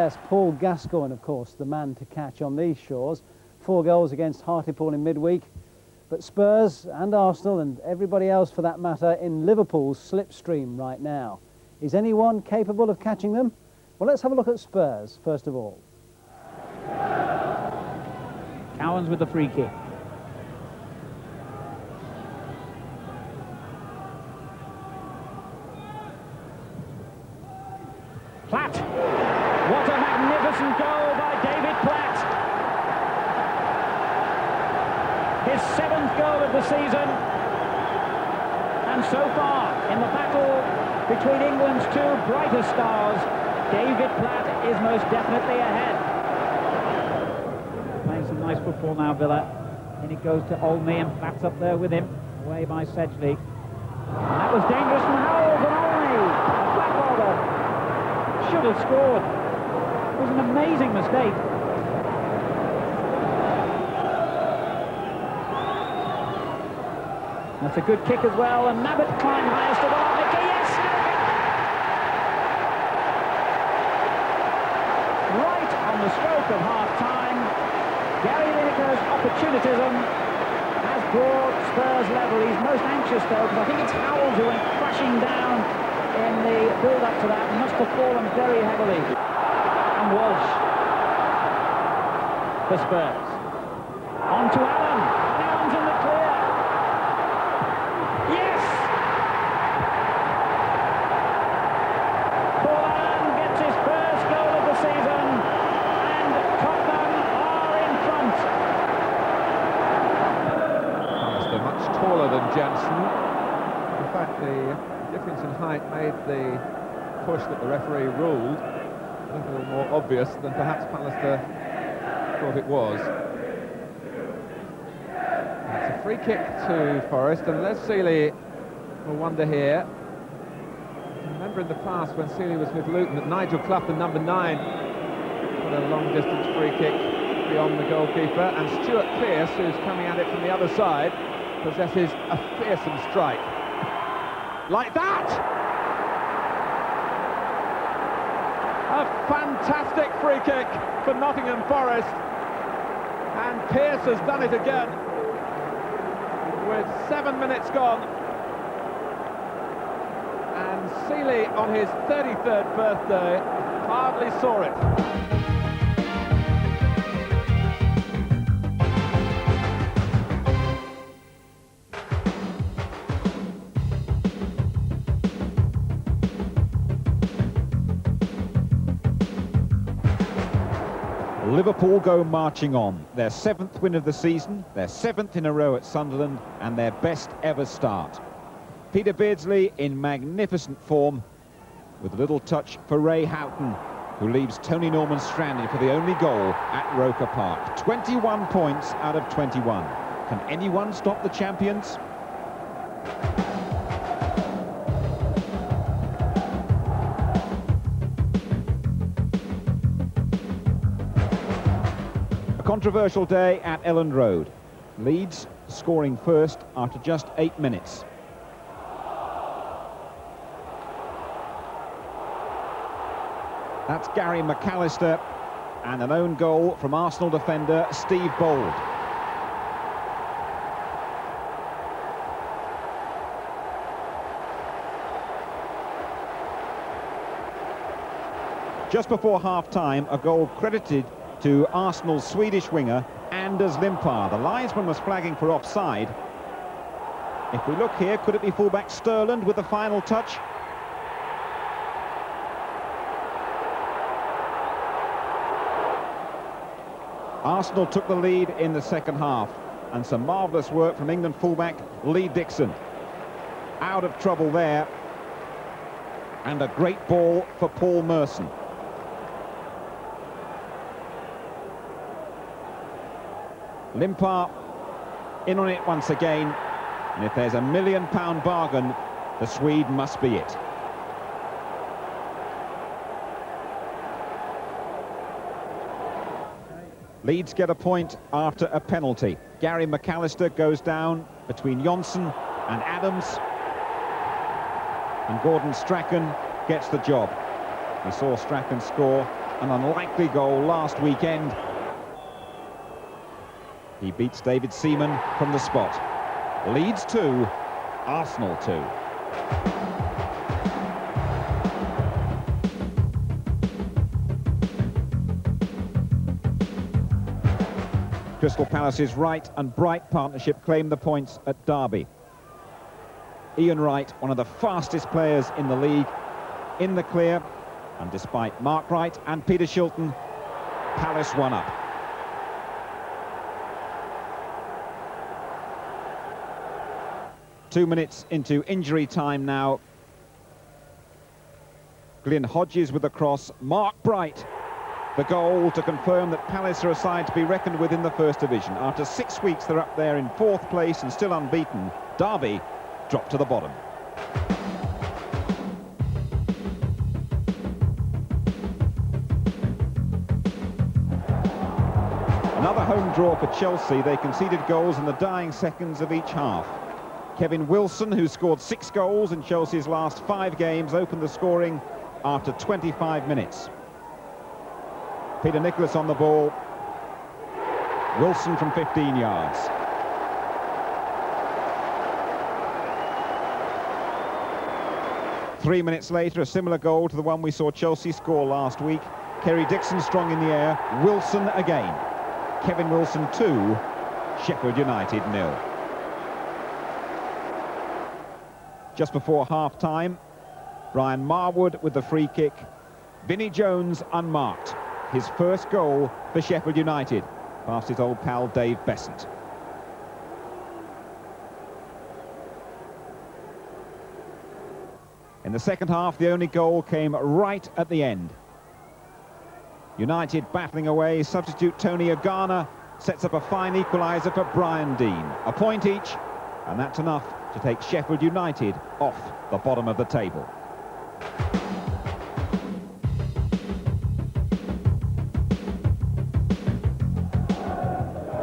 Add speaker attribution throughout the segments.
Speaker 1: Yes, Paul Gascoigne, of course, the man to catch on these shores. 4 goals against Hartlepool in midweek. But Spurs and Arsenal and everybody else, for that matter, in Liverpool's slipstream right now. Is anyone capable of catching them? Well, let's have a look at Spurs, first of all.
Speaker 2: Cowans with the free kick. Platt. What a magnificent goal by David Platt. His 7th goal of the season. And so far, in the battle between England's 2 brightest stars, David Platt is most definitely ahead. Playing some nice football now, Villa. And it goes to Olney, and Platt's up there with him. Away by Sedgley. And that was dangerous from Howells, and Olney, a flat bowler. Should have scored. It was an amazing mistake. That's a good kick as well, and Nabbit climbed highest of all. Yes! Right on the stroke of half-time, Gary Lineker's opportunism has brought Spurs level. He's most anxious though, because I think it's Howells who went crashing down in the build-up to that, must have fallen very heavily. And Walsh for Spurs. On to Allen. Allen's in the clear. Yes! Paul Allen gets his first goal of the season, and Tottenham are in front.
Speaker 3: They're much taller than Jensen. In fact, the difference in height made the push that the referee ruled a little more obvious than perhaps Pallister thought it was. It's a free kick to Forest, and Les Sealey will wonder here. Remember in the past when Sealey was with Luton that Nigel Clough, the number 9, put a long-distance free kick beyond the goalkeeper, and Stuart Pearce, who's coming at it from the other side, possesses a fearsome strike. Like that! A fantastic free kick for Nottingham Forest, and Pearce has done it again with 7 minutes gone, and Sealey on his 33rd birthday hardly saw it.
Speaker 4: Liverpool go marching on. Their 7th win of the season, their 7th in a row at Sunderland, and their best ever start. Peter Beardsley in magnificent form, with a little touch for Ray Houghton, who leaves Tony Norman stranded for the only goal at Roker Park. 21 points out of 21. Can anyone stop the champions? Controversial day at Elland Road. Leeds scoring first after just 8 minutes. That's Gary McAllister, and an own goal from Arsenal defender Steve Bold. Just before half-time, a goal credited to Arsenal's Swedish winger, Anders Limpar. The linesman was flagging for offside. If we look here, could it be fullback Sterland with the final touch? Arsenal took the lead in the second half, and some marvellous work from England fullback Lee Dixon. Out of trouble there, and a great ball for Paul Merson. Limpar in on it once again, and if there's £1 million bargain, the Swede must be it. Leeds get a point after a penalty. Gary McAllister goes down between Johnson and Adams, and Gordon Strachan gets the job. We saw Strachan score an unlikely goal last weekend. He beats David Seaman from the spot. Leeds 2, Arsenal 2. Crystal Palace's Wright and Bright partnership claimed the points at Derby. Ian Wright, one of the fastest players in the league, in the clear, and despite Mark Wright and Peter Shilton, Palace won up. 2 minutes into injury time now. Glyn Hodges with the cross, Mark Bright the goal to confirm that Palace are a side to be reckoned with in the First Division. After 6 weeks they're up there in 4th place and still unbeaten. Derby dropped to the bottom. Another home draw for Chelsea. They conceded goals in the dying seconds of each half. Kevin Wilson, who scored 6 goals in Chelsea's last 5 games, opened the scoring after 25 minutes. Peter Nicholas on the ball. Wilson from 15 yards. Three minutes later, a similar goal to the one we saw Chelsea score last week. Kerry Dixon strong in the air. Wilson again. Kevin Wilson 2, Sheffield United 0. Just before half-time, Brian Marwood with the free kick. Vinnie Jones unmarked. His first goal for Sheffield United, past his old pal Dave Besant. In the second half, the only goal came right at the end. United battling away. Substitute Tony Ogana sets up a fine equaliser for Brian Dean. A point each, and that's enough to take Sheffield United off the bottom of the table.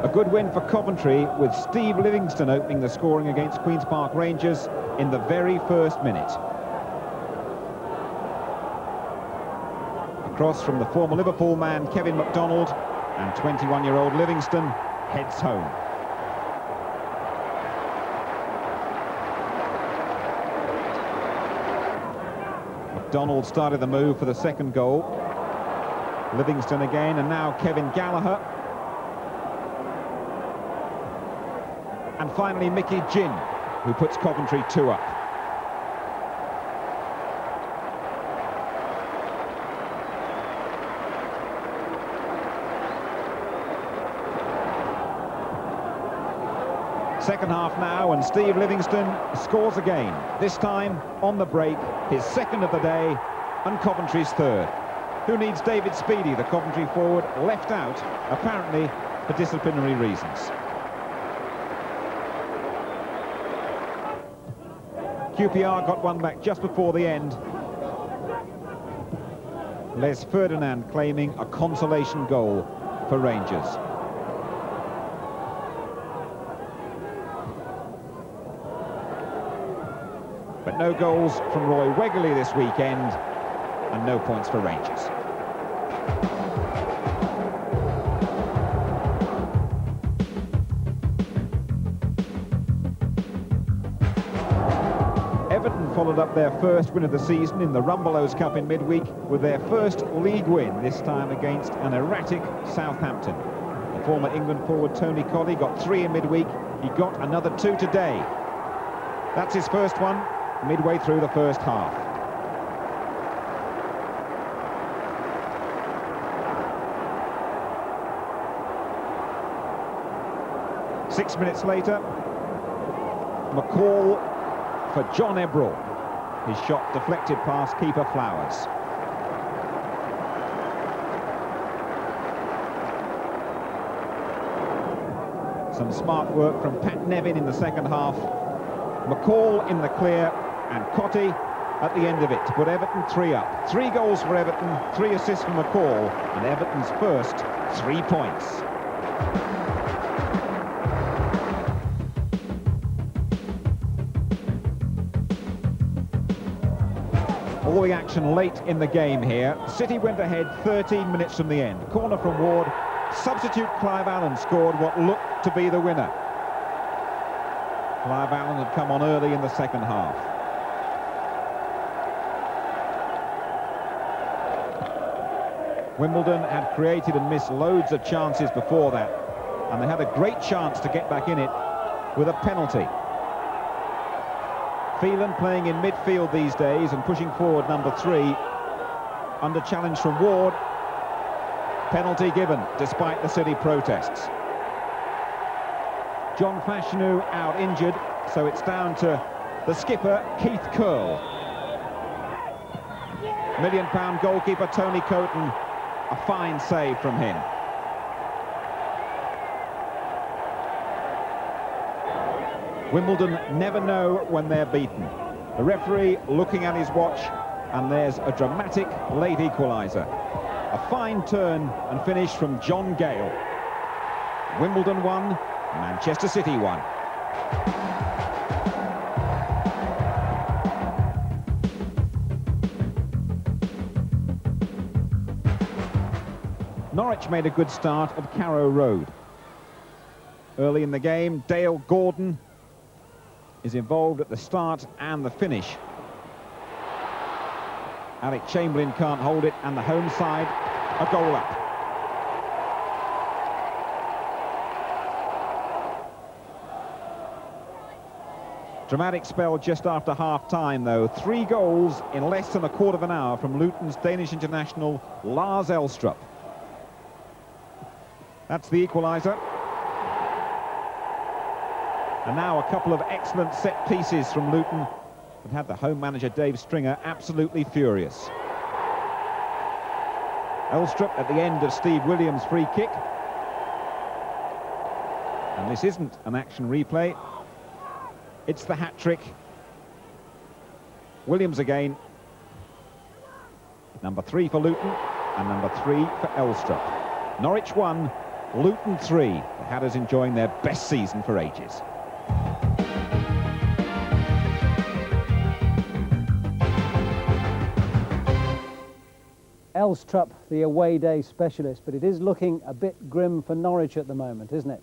Speaker 4: A good win for Coventry, with Steve Livingston opening the scoring against Queen's Park Rangers in the very first minute. Across from the former Liverpool man Kevin MacDonald, and 21-year-old Livingston heads home. MacDonald started the move for the second goal. Livingston again, and now Kevin Gallagher. And finally Mickey Ginn, who puts Coventry 2 up. Second half now, and Steve Livingston scores again, this time on the break, his second of the day, and Coventry's third. Who needs David Speedy, the Coventry forward, left out, apparently for disciplinary reasons. QPR got one back just before the end. Les Ferdinand claiming a consolation goal for Rangers. But no goals from Roy Wegerle this weekend, and no points for Rangers. Everton followed up their first win of the season in the Rumbelows Cup in midweek with their first league win, this time against an erratic Southampton. The former England forward Tony Colley got 3 in midweek. He got another 2 today. That's his first one midway through the first half. Six minutes later, McCall for John Ebrell. His shot deflected past keeper Flowers. Some smart work from Pat Nevin in the second half. McCall in the clear, and Cottee at the end of it to put Everton 3 up. 3 goals for Everton, 3 assists from McCall, and Everton's first 3 points. All the action late in the game here. City went ahead 13 minutes from the end. Corner from Ward. Substitute Clive Allen scored what looked to be the winner. Clive Allen had come on early in the second half. Wimbledon had created and missed loads of chances before that, and they had a great chance to get back in it with a penalty. Phelan playing in midfield these days and pushing forward number 3 under challenge from Ward. Penalty given despite the City protests. John Fashanu out injured, so it's down to the skipper Keith Curle. £1 million goalkeeper Tony Coton, a fine save from him. Wimbledon never know when they're beaten. The referee looking at his watch, and there's a dramatic late equaliser. A fine turn and finish from John Gale. Wimbledon 1, Manchester City 1. Norwich made a good start at Carrow Road. Early in the game, Dale Gordon is involved at the start and the finish. Alec Chamberlain can't hold it, and the home side a goal up. Dramatic spell just after half-time, though. 3 goals in less than a quarter of an hour from Luton's Danish international Lars Elstrup. That's the equaliser. And now a couple of excellent set pieces from Luton that had the home manager Dave Stringer absolutely furious. Elstrup at the end of Steve Williams' free kick. And this isn't an action replay. It's the hat-trick. Williams again. Number 3 for Luton and number 3 for Elstrup. Norwich 1, Luton 3. The Hatters enjoying their best season for ages.
Speaker 1: Elstrup, the away day specialist, but it is looking a bit grim for Norwich at the moment, isn't it?